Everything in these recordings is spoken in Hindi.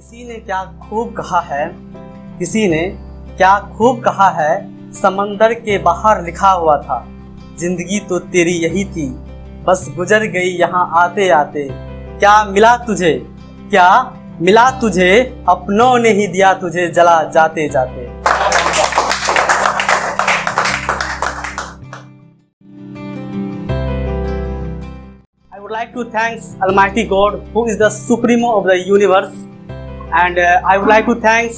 किसी ने क्या खूब कहा है, किसी ने क्या खूब कहा है, समंदर के बाहर लिखा हुआ था, जिंदगी तो तेरी यही थी, बस गुजर गई यहाँ आते आते। क्या मिला तुझे, क्या मिला तुझे, अपनों ने ही दिया तुझे जला जाते जाते। I would like to thank Almighty God, who is the Supremo of the universe, and I would like to thank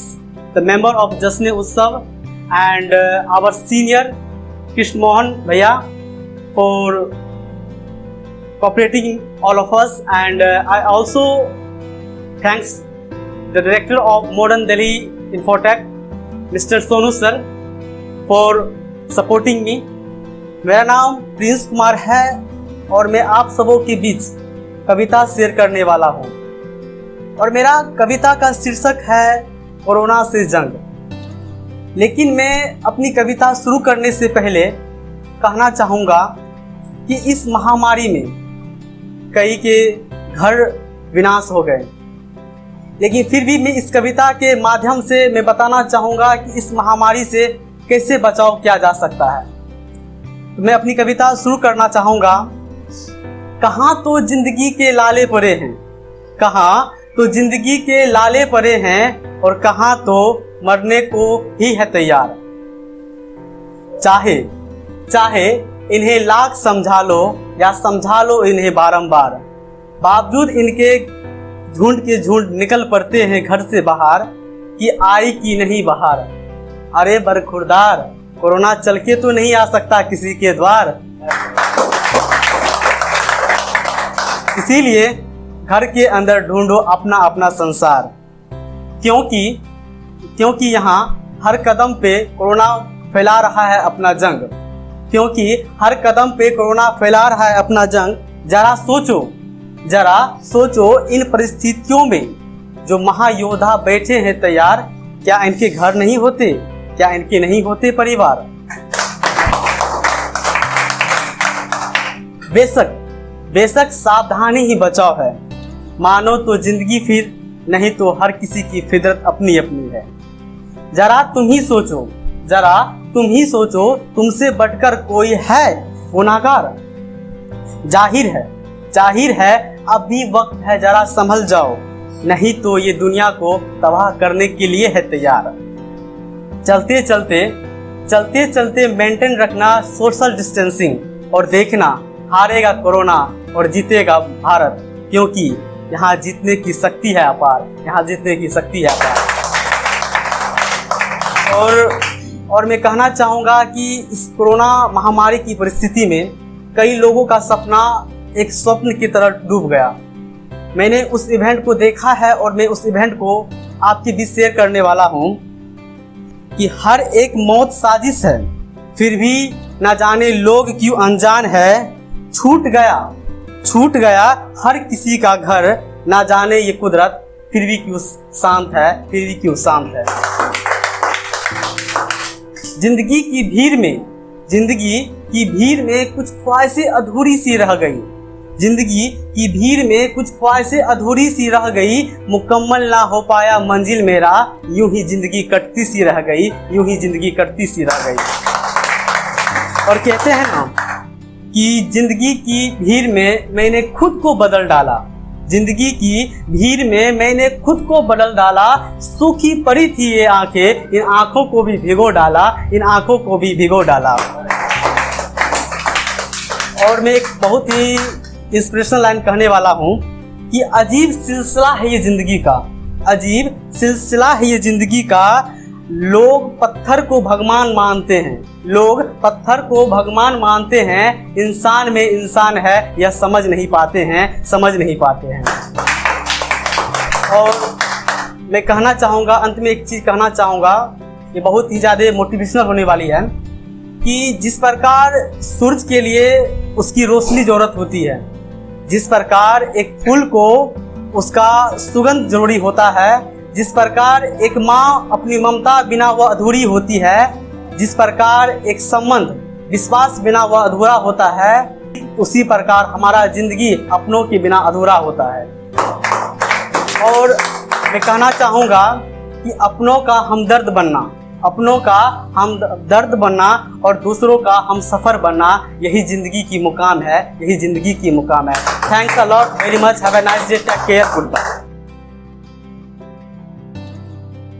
the member of Jasne Utsav and our senior Krishna Mohan Bhaiya for cooperating all of us, and I also thanks the director of Modern Delhi Infotech, Mr. Sonu sir, for supporting me. मेरा नाम प्रिंस कुमार है और मैं आप सबों के बीच कविता शेयर करने वाला हूँ और मेरा कविता का शीर्षक है कोरोना से जंग। लेकिन मैं अपनी कविता शुरू करने से पहले कहना चाहूँगा कि इस महामारी में कई के घर विनाश हो गए, लेकिन फिर भी मैं इस कविता के माध्यम से मैं बताना चाहूँगा कि इस महामारी से कैसे बचाव किया जा सकता है। तो मैं अपनी कविता शुरू करना चाहूँगा। कहाँ तो जिंदगी के लाले पड़े हैं, कहाँ तो जिंदगी के लाले पड़े हैं, और कहाँ तो मरने को ही है तैयार। चाहे चाहे इन्हें लाख समझा लो या समझा लो इन्हें बारंबार, बावजूद इनके झुंड के झुंड निकल पड़ते हैं घर से बाहर कि आई कि नहीं बाहर। अरे बरखुरदार, कोरोना चल के तो नहीं आ सकता किसी के द्वार, इसीलिए घर के अंदर ढूंढो अपना अपना संसार। क्योंकि यहाँ हर कदम पे कोरोना फैला रहा है अपना जंग, क्योंकि हर कदम पे कोरोना फैला रहा है अपना जंग। जरा सोचो इन परिस्थितियों में जो महायोद्धा बैठे हैं तैयार, क्या इनके घर नहीं होते, क्या इनके नहीं होते परिवार। बेशक सावधानी ही बचाव है, मानो तो जिंदगी फिर, नहीं तो हर किसी की फितरत अपनी अपनी है। जरा तुम ही सोचो तुमसे बढ़कर कोई है गुनाहगार। जाहिर है अभी वक्त है, जरा संभल जाओ, नहीं तो ये दुनिया को तबाह करने के लिए है तैयार। चलते चलते मेंटेन रखना सोशल डिस्टेंसिंग, और देखना हारेगा कोरोना और जीतेगा भारत, क्योंकि यहाँ जीतने की शक्ति है अपार, यहाँ जीतने की शक्ति है अपार। और मैं कहना चाहूँगा कि इस कोरोना महामारी की परिस्थिति में कई लोगों का सपना एक स्वप्न की तरह डूब गया। मैंने उस इवेंट को देखा है और मैं उस इवेंट को आपके बीच शेयर करने वाला हूँ कि हर एक मौत साजिश है, फिर भी न जाने लोग क्यों अनजान है। छूट गया हर किसी का घर, ना जाने ये कुदरत फिर भी क्यों शांत है। जिंदगी की भीड़ में कुछ ख्वाहिशें अधूरी सी रह गई, मुकम्मल ना हो पाया मंजिल मेरा, यूं ही जिंदगी कटती सी रह गई। और कहते हैं ना कि जिंदगी की भीड़ में मैंने खुद को बदल डाला, सूखी पड़ी थी ये आंखें, इन आंखों को भी भिगो डाला। और मैं एक बहुत ही इंस्पिरेशनल लाइन कहने वाला हूँ कि अजीब सिलसिला है ये जिंदगी का, लोग पत्थर को भगवान मानते हैं, इंसान में इंसान है यह समझ नहीं पाते हैं। और मैं कहना चाहूँगा, अंत में एक चीज़ कहना चाहूँगा, ये बहुत ही ज़्यादा मोटिवेशनल होने वाली है कि जिस प्रकार सूरज के लिए उसकी रोशनी ज़रूरत होती है, जिस प्रकार एक फूल को उसका सुगंध जरूरी होता है, जिस प्रकार एक माँ अपनी ममता बिना वह अधूरी होती है, जिस प्रकार एक संबंध विश्वास बिना वह अधूरा होता है, उसी प्रकार हमारा जिंदगी अपनों के बिना अधूरा होता है। मैं कहना चाहूँगा कि अपनों का हमदर्द बनना, अपनों का हमदर्द बनना और दूसरों का हम सफ़र बनना, यही ज़िंदगी की मुकाम है, यही ज़िंदगी की मुकाम है। Thanks a lot very much, have a nice day, take care, good bye.